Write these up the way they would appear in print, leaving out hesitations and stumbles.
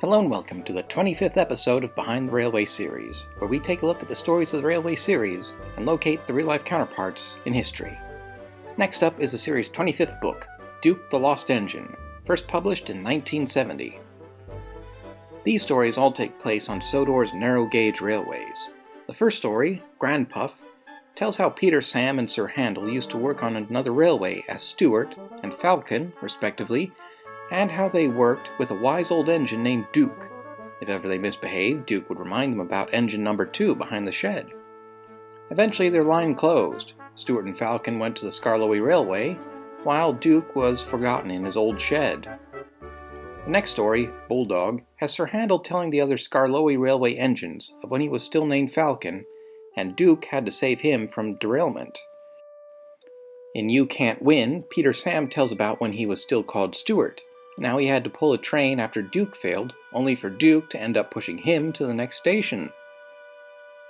Hello and welcome to the 25th episode of Behind the Railway series, where we take a look at the stories of the Railway series and locate the real-life counterparts in history. Next up is the series' 25th book, Duke the Lost Engine, first published in 1970. These stories all take place on Sodor's narrow-gauge railways. The first story, Grand Puff, tells how Peter Sam and Sir Handel used to work on another railway as Stewart and Falcon, respectively, and how they worked with a wise old engine named Duke. If ever they misbehaved, Duke would remind them about engine number 2 behind the shed. Eventually their line closed. Stewart and Falcon went to the Skarloey Railway, while Duke was forgotten in his old shed. The next story, Bulldog, has Sir Handel telling the other Skarloey Railway engines of when he was still named Falcon, and Duke had to save him from derailment. In You Can't Win, Peter Sam tells about when he was still called Stewart. Now he had to pull a train after Duke failed, only for Duke to end up pushing him to the next station.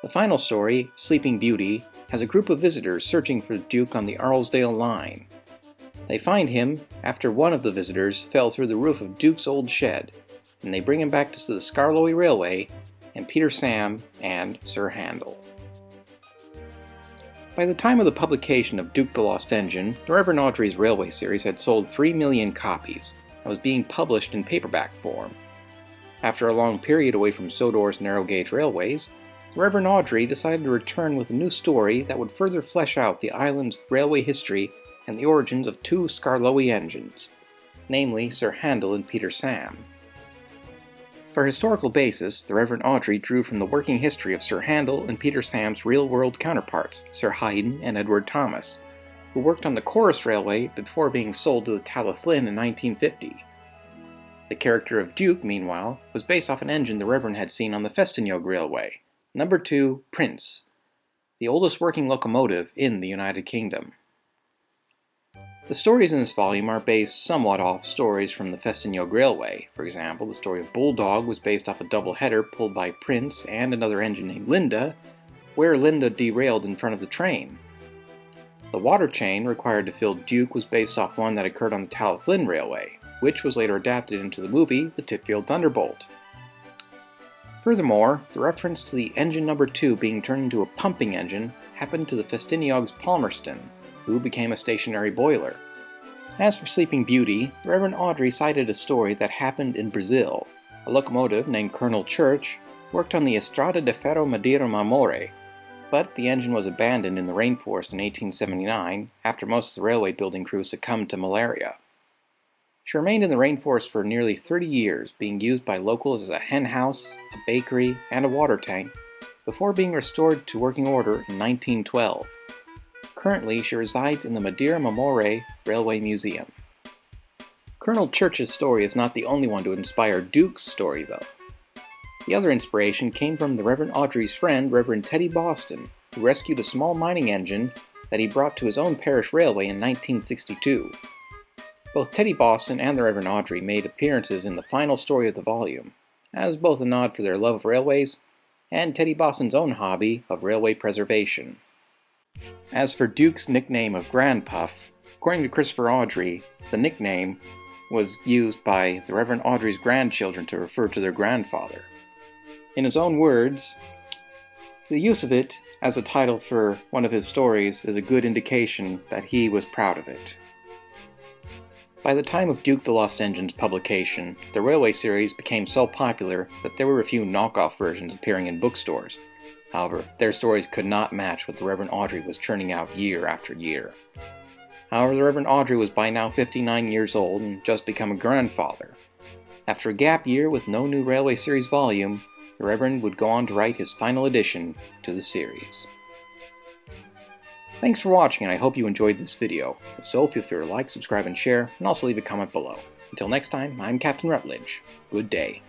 The final story, Sleeping Beauty, has a group of visitors searching for Duke on the Arlesdale line. They find him after one of the visitors fell through the roof of Duke's old shed, and they bring him back to the Skarloey Railway and Peter Sam and Sir Handel. By the time of the publication of Duke the Lost Engine, the Reverend Awdry's Railway series had sold 3 million copies, and was being published in paperback form. After a long period away from Sodor's narrow-gauge railways, the Reverend Awdry decided to return with a new story that would further flesh out the island's railway history and the origins of 2 Skarloey engines, namely Sir Handel and Peter Sam. For historical basis, the Reverend Awdry drew from the working history of Sir Handel and Peter Sam's real-world counterparts, Sir Haydn and Edward Thomas, who worked on the Corus Railway before being sold to the Talyllyn in 1950. The character of Duke, meanwhile, was based off an engine the Reverend had seen on the Festiniog Railway, number 2 Prince, the oldest working locomotive in the United Kingdom. The stories in this volume are based somewhat off stories from the Festiniog Railway. For example, the story of Bulldog was based off a double-header pulled by Prince and another engine named Linda, where Linda derailed in front of the train. The water chain required to fill Duke was based off one that occurred on the Talyllyn Railway, which was later adapted into the movie The Titfield Thunderbolt. Furthermore, the reference to the engine number 2 being turned into a pumping engine happened to the Festiniog's Palmerston, who became a stationary boiler. As for Sleeping Beauty, the Reverend Awdry cited a story that happened in Brazil. A locomotive named Colonel Church worked on the Estrada de Ferro Madeira Mamore, but the engine was abandoned in the rainforest in 1879 after most of the railway building crew succumbed to malaria. She remained in the rainforest for nearly 30 years, being used by locals as a hen house, a bakery, and a water tank, before being restored to working order in 1912. Currently, she resides in the Madeira Mamore Railway Museum. Colonel Church's story is not the only one to inspire Duke's story, though. The other inspiration came from the Reverend Awdry's friend, Reverend Teddy Boston, who rescued a small mining engine that he brought to his own parish railway in 1962. Both Teddy Boston and the Reverend Awdry made appearances in the final story of the volume, as both a nod for their love of railways and Teddy Boston's own hobby of railway preservation. As for Duke's nickname of Grand Puff, according to Christopher Awdry, the nickname was used by the Reverend Awdry's grandchildren to refer to their grandfather. In his own words, the use of it as a title for one of his stories is a good indication that he was proud of it. By the time of Duke the Lost Engine's publication, the Railway series became so popular that there were a few knockoff versions appearing in bookstores. However, their stories could not match what the Reverend Awdry was churning out year after year. However, the Reverend Awdry was by now 59 years old and just become a grandfather. After a gap year with no new Railway series volume, the Reverend would go on to write his final addition to the series. Thanks for watching, and I hope you enjoyed this video. If so, feel free to like, subscribe, and share, and also leave a comment below. Until next time, I'm Captain Rutledge. Good day.